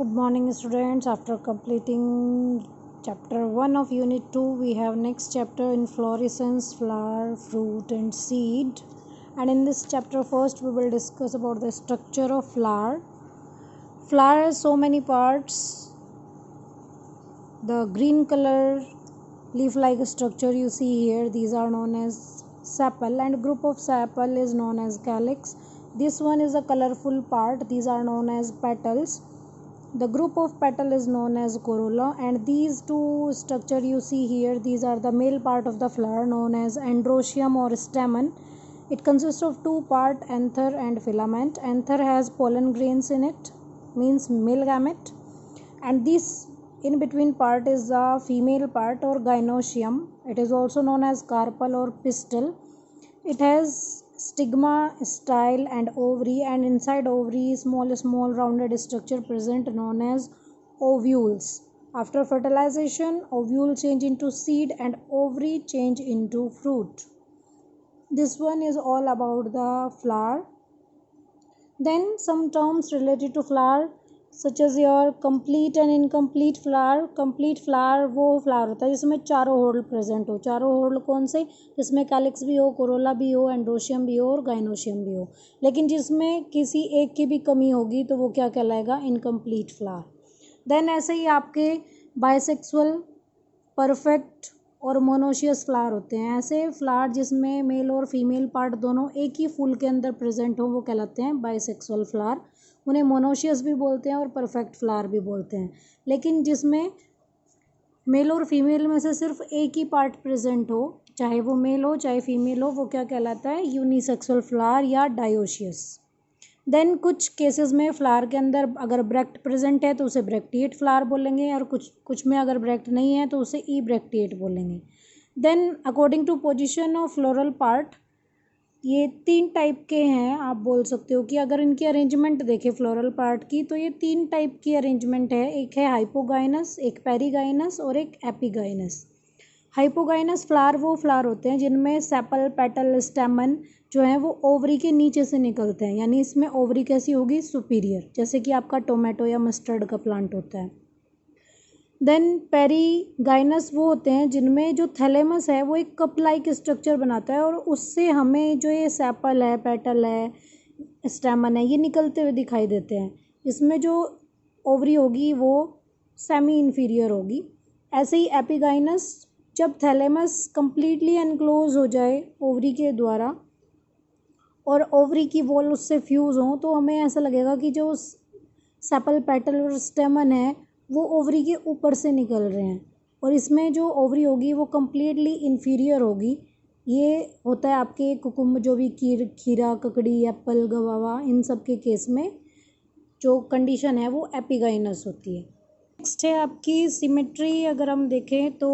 Good morning, students. After completing chapter 1 of unit 2, we have next chapter inflorescence, flower, fruit and seed. And in this chapter first we will discuss about the structure of flower. Flower has so many parts. The green color leaf like structure you see here, these are known as sepal, and group of sepal is known as calyx. This one is a colorful part, these are known as petals. The group of petal is known as corolla, and these two structure you see here, these are the male part of the flower known as androecium or stamen. It consists of two parts, anther and filament. Anther has pollen grains in it, means male gamete, and this in between part is the female part or gynoecium. It is also known as carpel or pistil. It has stigma, style and ovary, and inside ovary small rounded structure present known as ovules. After fertilization, ovule change into seed and ovary change into fruit. This one is all about the flower. Then some terms related to flower such as your complete and incomplete flower. Complete flower वो flower होता है जिसमें चारों whole present हो. चारों whole कौन से? जिसमें कैलिक्स भी हो, कोरोला भी हो, एंड्रोशियम भी हो और गाइनोशियम भी हो. लेकिन जिसमें किसी एक की भी कमी होगी तो वो क्या कहलाएगा? Incomplete flower. देन ऐसे ही आपके बाइसेक्सुअल, परफेक्ट और मोनोशियस फ्लावर होते हैं. ऐसे फ्लावर जिसमें मेल और फीमेल पार्ट दोनों एक ही फूल के अंदर प्रेजेंट हो वो कहलाते हैं बाइसेक्सुअल फ्लावर. उन्हें मोनोशियस भी बोलते हैं और परफेक्ट फ्लावर भी बोलते हैं. लेकिन जिसमें मेल और फीमेल में से सिर्फ एक ही पार्ट प्रेजेंट हो, चाहे वो मेल हो चाहे फीमेल हो, वो क्या कहलाता है? यूनिसेक्सुअल फ्लावर या डायोशियस. देन कुछ केसेस में फ्लावर के अंदर अगर ब्रैक्ट प्रेजेंट है तो उसे ब्रैक्टिएट फ्लावर बोलेंगे, और कुछ में अगर ब्रैक्ट नहीं है तो उसे ई ब्रैक्टिएट बोलेंगे. Then according to position of floral part, ये तीन टाइप के हैं. आप बोल सकते हो कि अगर इनकी अरेंजमेंट देखें फ्लोरल पार्ट की तो ये तीन टाइप की अरेंजमेंट है. एक है हाइपोगाइनस, एक पेरीगाइनस और एक एपिगाइनस. हाइपोगाइनस फ्लावर वो फ्लावर होते हैं जिनमें सेपल, पेटल, स्टेमन जो है वो ओवरी के नीचे से निकलते हैं, यानी इसमें ओवरी कैसी होगी? सुपीरियर, जैसे कि आपका टोमेटो या मस्टर्ड का प्लांट होता है. देन पेरीगाइनस वो होते हैं जिनमें जो थैलेमस है वो एक कप लाइक स्ट्रक्चर बनाता है और उससे हमें जो ये सेपल है, पेटल है, स्टेमन है, ये निकलते हुए दिखाई देते हैं. इसमें जो ओवरी होगी वो सेमी इन्फीरियर होगी. ऐसे ही एपिगाइनस, जब थैलेमस कंप्लीटली एनक्लोज हो जाए ओवरी के द्वारा और ओवरी की वॉल उससे फ्यूज़ हो तो हमें ऐसा लगेगा कि जो सेपल, पेटल और स्टेमन है वो ओवरी के ऊपर से निकल रहे हैं, और इसमें जो ओवरी होगी वो कम्प्लीटली इन्फीरियर होगी. ये होता है आपके कुकुम्ब, जो भी खीरा, ककड़ी, एप्पल, गवावा, इन सब के केस में जो कंडीशन है वो एपिगाइनस होती है. नेक्स्ट है आपकी सिमेट्री. अगर हम देखें तो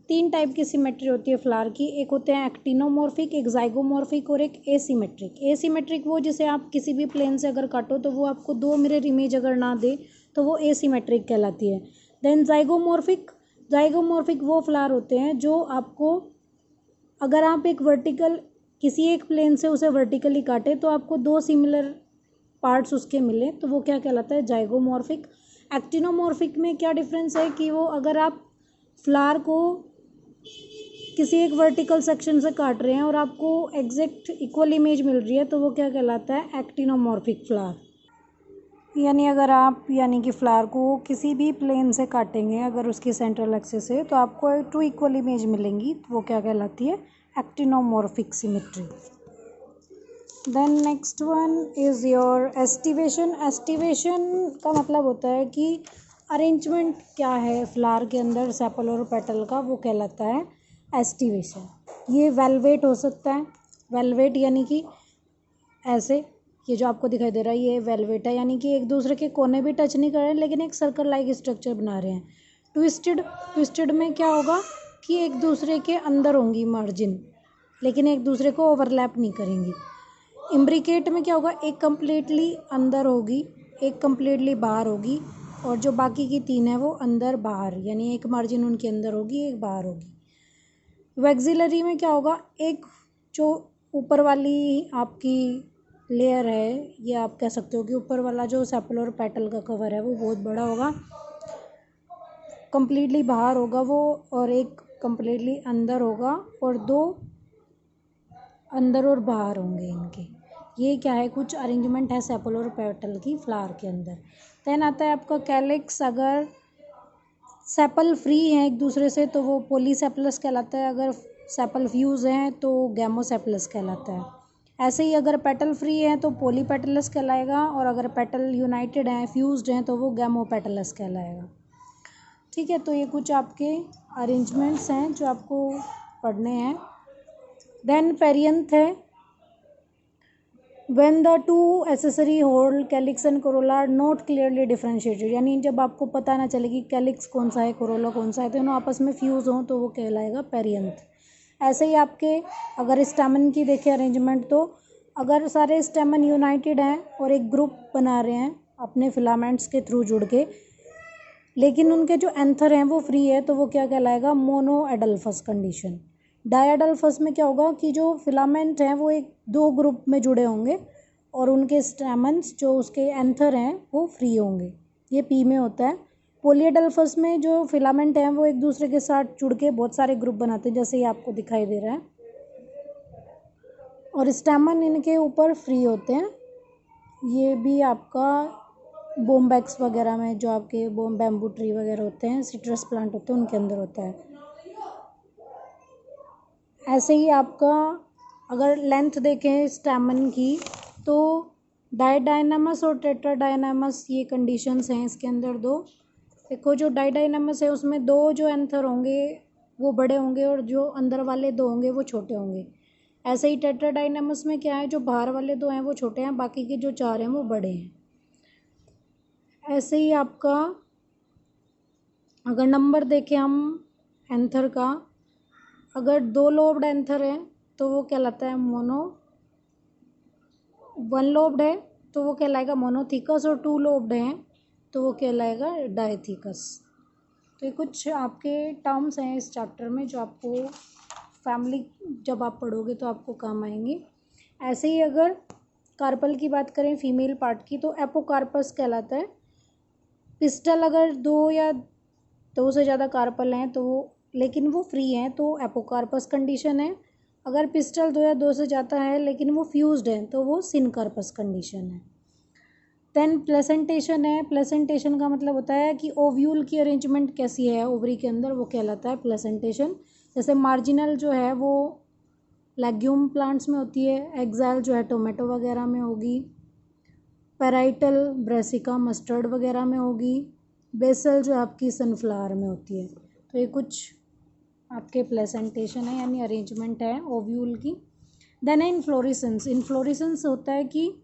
तीन टाइप की सिमेट्री होती है फ्लावर की. एक होते हैं एक्टिनोमॉर्फिक, एक जाइगोमॉर्फिक और एक एसिमेट्रिक. एसिमेट्रिक वो जिसे आप किसी भी प्लेन से अगर काटो तो वो आपको दो मिरर इमेज अगर ना दे तो वो एसिमेट्रिक कहलाती है. देन जाइगोमॉर्फिक वो फ्लावर होते हैं जो आपको, अगर आप एक वर्टिकल किसी एक प्लेन से उसे वर्टिकली काटे तो आपको दो सिमिलर पार्ट्स उसके मिले तो वो क्या कहलाता है? जाइगोमॉर्फिक. एक्टिनोमॉर्फिक में क्या डिफरेंस है कि वो अगर आप फ्लावर को किसी एक वर्टिकल सेक्शन से काट रहे हैं और आपको एग्जैक्ट इक्वल इमेज मिल रही है तो वो क्या कहलाता है? Actinomorphic flower. यानी कि फ्लावर को किसी भी प्लेन से काटेंगे अगर उसकी सेंट्रल एक्सिस से तो आपको टू इक्वल इमेज मिलेंगी तो वो क्या कहलाती है? Actinomorphic symmetry. Then next one is your aestivation. Aestivation का मतलब होता है कि अरेंजमेंट क्या है फ्लावर के अंदर सेपल और पेटल का, वो कहलाता है एस्टिवेशन. ये वेलवेट हो सकता है. वेलवेट यानी कि ऐसे, ये जो आपको दिखाई दे रहा है ये वेलवेट है, यानी कि एक दूसरे के कोने भी टच नहीं कर रहे लेकिन एक सर्कल लाइक स्ट्रक्चर बना रहे हैं. ट्विस्टेड में क्या होगा कि एक दूसरे के अंदर होंगी मार्जिन, लेकिन एक दूसरे को ओवरलैप नहीं करेंगी. इम्ब्रिकेट में क्या होगा? एक कम्प्लीटली अंदर होगी, एक कम्प्लीटली बाहर होगी, और जो बाकी की तीन है वो अंदर बाहर, यानी एक मार्जिन उनके अंदर होगी, एक बाहर होगी. वैक्सिलरी में क्या होगा? एक जो ऊपर वाली आपकी लेयर है, ये आप कह सकते हो कि ऊपर वाला जो सेपल और पेटल का कवर है वो बहुत बड़ा होगा, कम्प्लीटली बाहर होगा वो, और एक कम्प्लीटली अंदर होगा, और दो अंदर और बाहर होंगे इनके। ये क्या है, कुछ अरेंजमेंट है सेपल और पेटल की फ्लावर के अंदर। देन आता है आपका कैलिक्स। अगर सेपल फ्री हैं एक दूसरे से तो वो पॉलीसेपलस कहलाता है, अगर सेपल फ्यूज हैं तो गैमोसेपलस कहलाता है। ऐसे ही अगर पेटल फ्री हैं तो पॉलीपेटलस कहलाएगा, और अगर पेटल यूनाइटेड हैं, फ्यूज्ड हैं, तो वो गैमोपेटलस कहलाएगा। ठीक है, तो ये कुछ आपके अरेंजमेंट्स हैं जो आपको पढ़ने हैं। देन पेरियंथ है। When the two accessory whole calyx and corolla are not clearly differentiated, यानी जब आपको पता ना चले कि कैलिक्स कौन सा है, कोरोला कौन सा है, तो दोनों आपस में फ्यूज हों तो वो कहलाएगा पेरियंथ। ऐसे ही आपके अगर स्टैमन की देखें अरेंजमेंट, तो अगर सारे स्टैमन यूनाइटेड हैं और एक ग्रुप बना रहे हैं अपने फिलामेंट्स के थ्रू जुड़ के, लेकिन उनके जो एंथर हैं वो फ्री है, तो वो क्या कहलाएगा, मोनो एडल्फस कंडीशन। डायएडल्फस में क्या होगा कि जो फिलामेंट हैं वो एक दो ग्रुप में जुड़े होंगे और उनके स्टैमन्स जो उसके एंथर हैं वो फ्री होंगे, ये पी में होता है। पॉलीएडल्फस में जो फिलामेंट हैं वो एक दूसरे के साथ जुड़ के बहुत सारे ग्रुप बनाते हैं, जैसे ये आपको दिखाई दे रहा है, और स्टैमन इनके ऊपर फ्री होते हैं। ये भी आपका बोम्बैक्स वगैरह में, जो आपके बैम्बू ट्री वगैरह होते हैं, सिट्रस प्लांट होते हैं, उनके अंदर होता है। ऐसे ही आपका अगर लेंथ देखें स्टैमन की, तो डायडायनामस और टेट्राडायनामस ये कंडीशंस हैं इसके अंदर दो। देखो जो डायडायनामस है उसमें दो जो एंथर होंगे वो बड़े होंगे और जो अंदर वाले दो होंगे वो छोटे होंगे। ऐसे ही टेट्राडायनामस में क्या है, जो बाहर वाले दो हैं वो छोटे हैं, बाकी के जो चार हैं वो बड़े हैं। ऐसे ही आपका अगर नंबर देखें हम एंथर का, अगर दो लोब्ड एंथर है तो वो कहलाता है मोनो, वन लोब्ड है तो वो कहलाएगा मोनोथीकस, और टू लोब्ड हैं तो वो कहलाएगा डायथीकस। तो ये कुछ आपके टर्म्स हैं इस चैप्टर में जो आपको फैमिली जब आप पढ़ोगे तो आपको काम आएंगे। ऐसे ही अगर कार्पल की बात करें फीमेल पार्ट की, तो एपोकार्पस कहलाता है। पिस्टल अगर दो या दो से ज़्यादा कार्पल हैं तो वो, लेकिन वो फ्री हैं, तो एपोकार्पस कंडीशन है। अगर पिस्टल दो या दो से ज़्यादा है लेकिन वो फ्यूज्ड हैं तो वो सिनकार्पस कंडीशन है। देन प्लेसेंटेशन है। प्लेसेंटेशन का मतलब होता है कि ओव्यूल की अरेंजमेंट कैसी है ओवरी के अंदर, वो कहलाता है प्लेसेंटेशन। जैसे मार्जिनल जो है वो लेग्यूम प्लांट्स में होती है, एक्साइल जो है टोमेटो वगैरह में होगी, पैराइटल ब्रेसिका मस्टर्ड वगैरह में होगी, बेसल जो आपकी सनफ्लावर में होती है। तो ये कुछ आपके प्लेसेंटेशन है यानी अरेंजमेंट है ओव्यूल की। देन है इन्फ्लोरेसेंस। इन्फ्लोरेसेंस होता है कि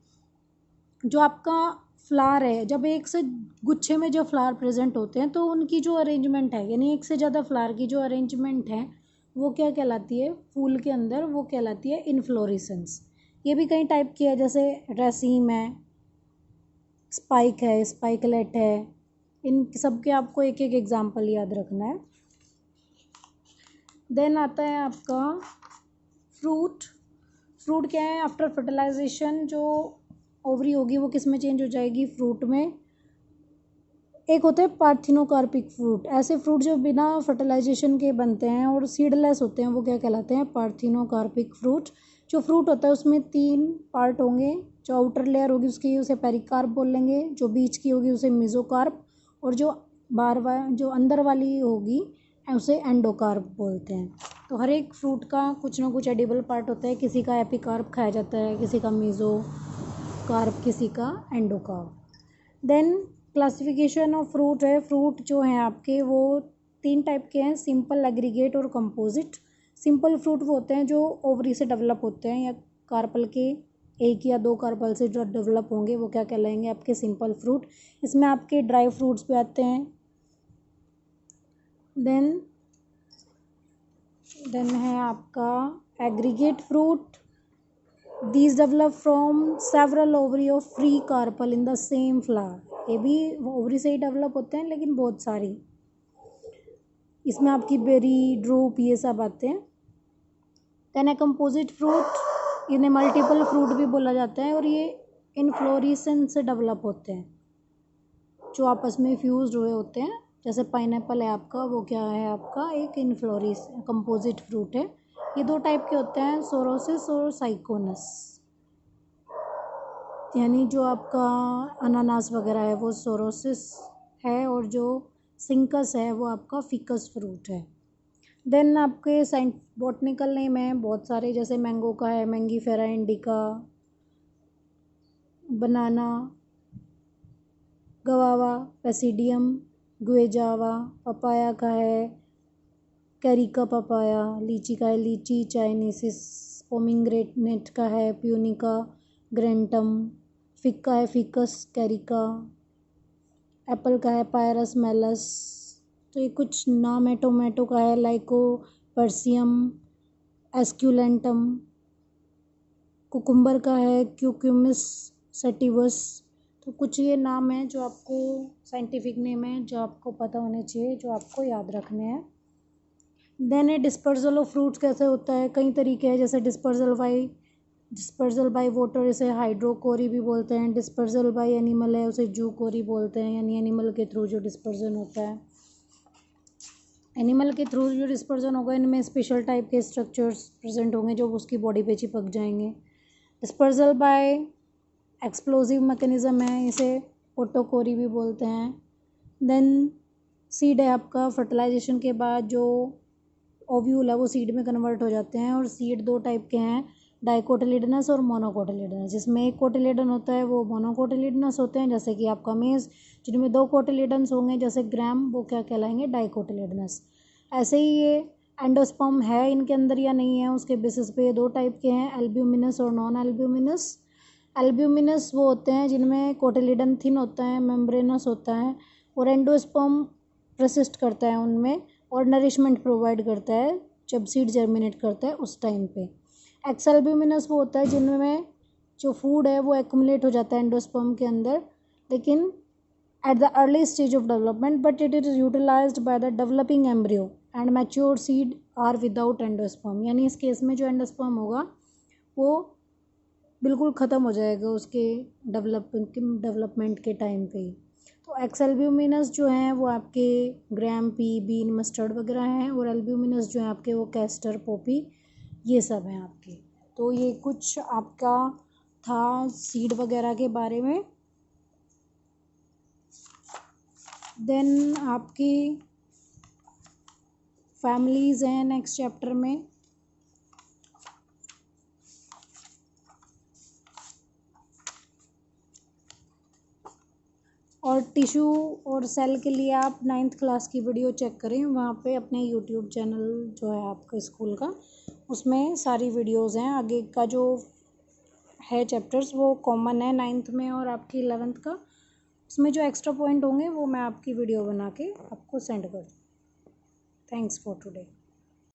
जो आपका फ्लावर है, जब एक से गुच्छे में जो फ्लावर प्रेजेंट होते हैं तो उनकी जो अरेंजमेंट है, यानी एक से ज़्यादा फ्लावर की जो अरेंजमेंट है वो क्या कहलाती है फूल के अंदर, वो कहलाती है इन्फ्लोरेसेंस। ये भी कई टाइप की है, जैसे रेसीम है, स्पाइक है, स्पाइकलेट है, इन सब के आपको एक एक एग्जाम्पल याद रखना है। देन आता है आपका फ्रूट। फ्रूट क्या है, आफ्टर फर्टिलाइजेशन जो ओवरी होगी वो किस में चेंज हो जाएगी, फ्रूट में। एक होते हैं पार्थिनोकार्पिक फ्रूट। ऐसे फ्रूट जो बिना फर्टिलाइजेशन के बनते हैं और सीडलेस होते हैं वो क्या कहलाते हैं, पार्थिनोकार्पिक फ्रूट। जो फ्रूट होता है उसमें तीन पार्ट होंगे, जो आउटर लेयर होगी उसकी उसे पेरिकार्प बोलेंगे, जो बीच की होगी उसे मेसोकार्प, और जो बाहर जो अंदर वाली होगी उसे एंडोकार्प बोलते हैं। तो हर एक फ्रूट का कुछ ना कुछ एडिबल पार्ट होता है, किसी का एपिकार्प खाया जाता है, किसी का मेसोकार्प, किसी का endocarp. Then classification of fruit है। फ्रूट जो हैं आपके वो तीन टाइप के हैं, सिंपल, एग्रीगेट और कंपोजिट। सिंपल फ्रूट वो होते हैं जो ओवरी से डेवलप होते हैं या कार्पल के एक या दो कार्पल से जो डेवलप होंगे वो क्या कहलाएंगे, आपके सिंपल फ्रूट। इसमें आपके ड्राई फ्रूट्स भी आते हैं। देन है आपका aggregate fruit. These develop from several ovary of free carpel in the same flower। ये भी ओवरी से ही डेवलप होते हैं लेकिन बहुत सारी, इसमें आपकी बेरी, ड्रूप, ये सब आते हैं। देन है कंपोजिट फ्रूट। इन्हें मल्टीपल फ्रूट भी बोला जाता है और ये इनफ्लोरेसेंस से डेवलप होते हैं, जो आपस में फ्यूज्ड हुए होते हैं। जैसे पाइनएप्पल है आपका, वो क्या है आपका एक इनफ्लोरिस कंपोजिट फ्रूट है। ये दो टाइप के होते हैं, सोरोसिस और साइकोनस। यानी जो आपका अनानास वगैरह है वो सोरोसिस है और जो सिंकस है वो आपका फिकस फ्रूट है। देन आपके साइंट बॉटनिकल नेम है बहुत सारे, जैसे मैंगो का है मैंगीफेरा इंडिका, बनाना गवावा, पेसिडियम गुएजावा, पपाया का है कैरिका पपाया, लीची का है लीची चाइनीसिस, पोमिग्रेनेट का है प्यूनिका ग्रेंटम, फिग का है फिकस कैरिका, एप्पल का है पायरस मेलस। तो ये कुछ नाम है। टोमेटो का है लाइको पर्सियम एस्क्यूलेंटम, कुकुम्बर का है क्यूक्यूमिस सेटिवस। तो कुछ ये नाम है जो आपको साइंटिफिक नेम है जो आपको पता होने चाहिए, जो आपको याद रखने हैं। देन ये डिस्पर्जल ऑफ फ्रूट्स कैसे होता है, कई तरीके हैं, जैसे डिस्पर्जल बाय वाटर, इसे हाइड्रोकोरी भी बोलते हैं। डिस्पर्जल बाय एनिमल है, उसे जू कोरी बोलते हैं, यानी एनिमल के थ्रू जो डिस्पर्जन होता है। एनिमल के थ्रू जो डिस्पर्जन होगा इनमें स्पेशल टाइप के स्ट्रक्चर्स प्रेजेंट होंगे जो उसकी बॉडी पे चिपक जाएंगे। डिस्पर्जल बाय एक्सप्लोजिव मैकेनिज्म है, इसे ओटोकोरी भी बोलते हैं। देन सीड है आपका, फर्टिलाइजेशन के बाद जो ओव्यूल है वो सीड में कन्वर्ट हो जाते हैं। और सीड दो टाइप के हैं, डाइकोटिलिडनस और मोनोकोटिलिडनस। जिसमें एक कोटिलिडन होता है वो मोनोकोटिलिडनस होते हैं, जैसे कि आपका मेज़। जिनमें दो कोटिलिडन्स होंगे जैसे ग्राम, वो क्या कहलाएंगे, डाइकोटिलिडनस। ऐसे ही ये एंडोस्पर्म है इनके अंदर या नहीं है, उसके बेसिस पे दो टाइप के हैं, एल्ब्यूमिनस और नॉन एल्ब्यूमिनस। एल्ब्यूमिनस वो होते हैं जिनमें कोटिलिडन थिन होता है, मेम्ब्रेनस होता है, और एंडोस्पर्म प्रसिस्ट करता है उनमें और नरिशमेंट प्रोवाइड करता है जब सीड जर्मिनेट करता है उस टाइम पे। एक्स एल्ब्यूमिनस वो होता है जिनमें जो फूड है वो एक्यूमुलेट हो जाता है एंडोस्पर्म के अंदर, लेकिन at the early stage of development, but it is utilized by the developing embryo and mature seed are without endosperm. यानी इस केस में जो एंडोस्पर्म होगा वो बिल्कुल ख़त्म हो जाएगा उसके डेवलपमेंट के टाइम पे ही। तो एक्स एल्ब्यूमिनस जो हैं वो आपके ग्राम, पी, बीन, मस्टर्ड वगैरह हैं, और एल्ब्यूमिनस जो हैं आपके वो कैस्टर, पोपी, ये सब हैं आपके। तो ये कुछ आपका था सीड वगैरह के बारे में। देन आपकी फैमिलीज़ हैं नेक्स्ट चैप्टर में। और टिश्यू और सेल के लिए आप 9th क्लास की वीडियो चेक करें, वहाँ पे अपने यूट्यूब चैनल जो है आपका स्कूल का, उसमें सारी वीडियोस हैं। आगे का जो है चैप्टर्स वो कॉमन है 9th में और आपकी 11th का, उसमें जो एक्स्ट्रा पॉइंट होंगे वो मैं आपकी वीडियो बना के आपको सेंड कर दूँ। Thanks for today.